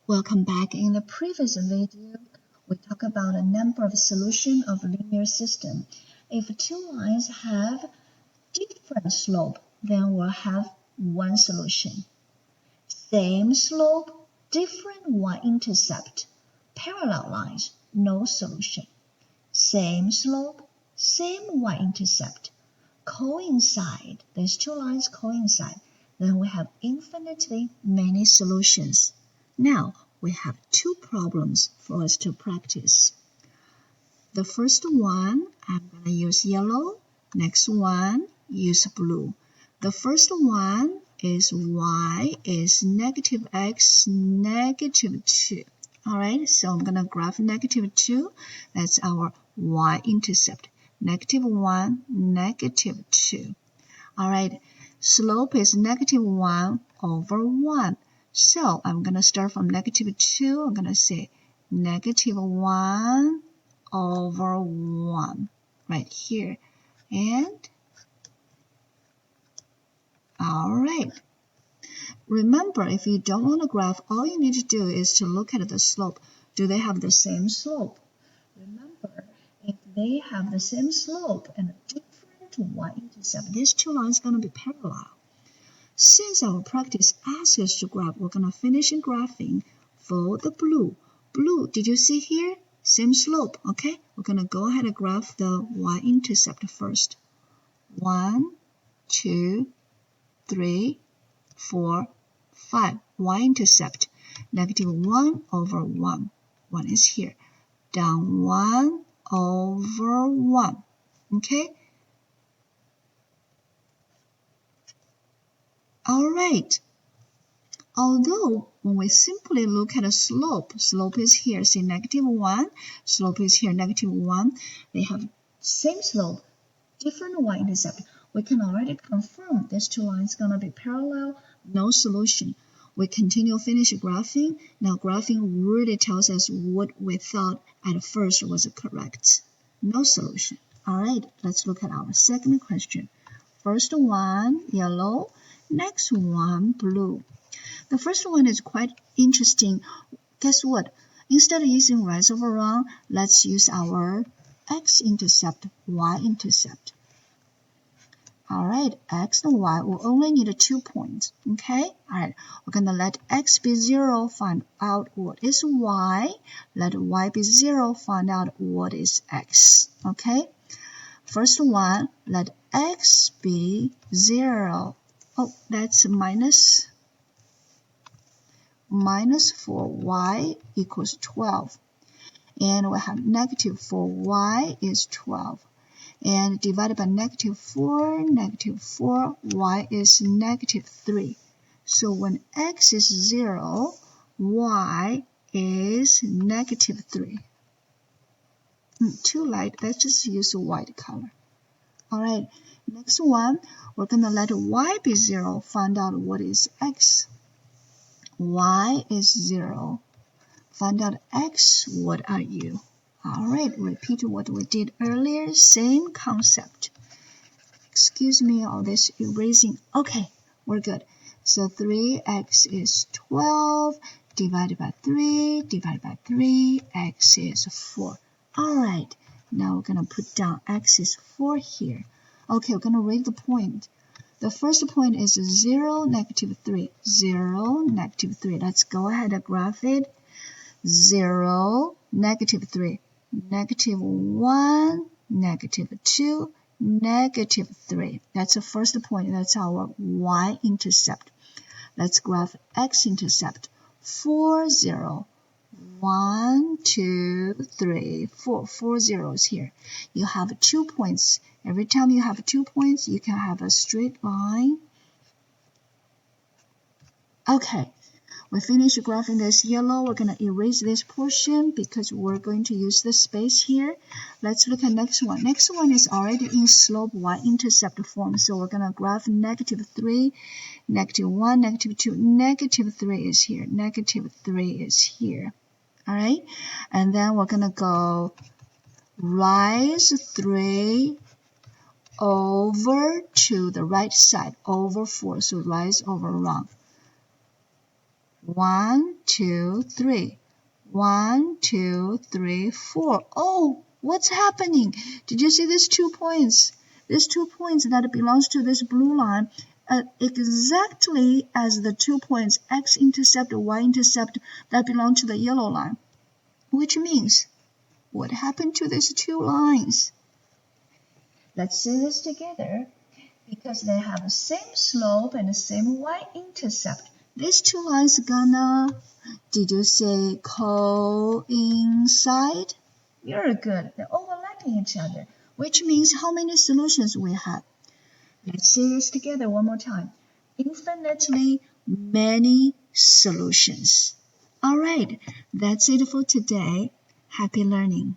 Welcome back. In the previous video, we talked about a number of solutions of a linear system. If two lines have different slope, then we'll have one solution. Same slope, different y-intercept. Parallel lines, no solution. Same slope, same y-intercept. Coincide, these two lines coincide. Then we have infinitely many solutions. Now, we have two problems for us to practice. The first one, I'm going to use yellow. Next one, use blue. The first one is y is negative x, negative 2. All right, so I'm going to graph negative 2. That's our y-intercept. Negative 1, negative 2. All right, slope is negative 1 over 1. So I'm going to start from negative 2. I'm going to say negative 1 over 1 right here. And all right. Remember, if you don't want to graph, all you need to do is to look at the slope. Do they have the same slope? Remember, if they have the same slope and a different y-intercept, these two lines are going to be parallel. Since our practice asks us to graph, we're going to finish in graphing for the blue. Blue, did you see here? Same slope, okay? We're going to go ahead and graph the y-intercept first. 1, 2, 3, 4, 5. Y-intercept, negative 1 over 1. 1 is here. Down 1 over 1, okay? All right. Although when we simply look at a slope is here, say negative 1, slope is here, negative 1. They have same slope, different y-intercept. We can already confirm these two lines are going to be parallel, no solution. We continue finish graphing. Now graphing really tells us what we thought at first was correct. No solution. All right, let's look at our second question. First one, yellow. Next one, blue. The first one is quite interesting. Guess what? Instead of using rise over run, let's use our x-intercept, y-intercept. All right, x and y will only need 2 points, okay? All right, we're going to let x be 0, find out what is y. Let y be 0, find out what is x, okay? First one, let x be 0. Oh, that's minus 4y equals 12. And we have negative 4y is 12. And divided by negative 4, y is negative 3. So when x is 0, y is negative 3. Too light, let's just use a white color. All right, next one, we're going to let y be 0, find out what is x. Y is 0. Find out x, what are you? All right, repeat what we did earlier, same concept. Excuse me, all this erasing. Okay, we're good. So 3x is 12, divided by 3, x is 4. All right, now we're going to put down x is 4 here. Okay, we're going to read the point. The first point is 0, negative 3. 0, negative 3. Let's go ahead and graph it. 0, negative 3. Negative 1, negative 2, negative 3. That's the first point. That's our y-intercept. Let's graph x-intercept. 4, 0. 1, 2, 3, 4. 4 zeros here. You have 2 points. Every time you have 2 points, you can have a straight line. Okay, we finished graphing this yellow. We're going to erase this portion because we're going to use the space here. Let's look at next one. Next one is already in slope y-intercept form. So we're going to graph negative 3, negative 1, negative 2. Negative 3 is here. Negative 3 is here. All right, and then we're going to go rise 3 over to the right side, over 4. So rise over run. 1, 2, 3. 1, 2, 3, 4. Oh, what's happening? Did you see these 2 points? These 2 points that belongs to this blue line exactly as the 2 points x-intercept, y-intercept that belong to the yellow line. Which means, what happened to these 2 lines? Let's see this together. Because they have the same slope and the same y-intercept. These 2 lines gonna, did you say coincide? Very good. They're overlapping each other, which means how many solutions we have? Let's see this together one more time. Infinitely many solutions. All right, that's it for today. Happy learning.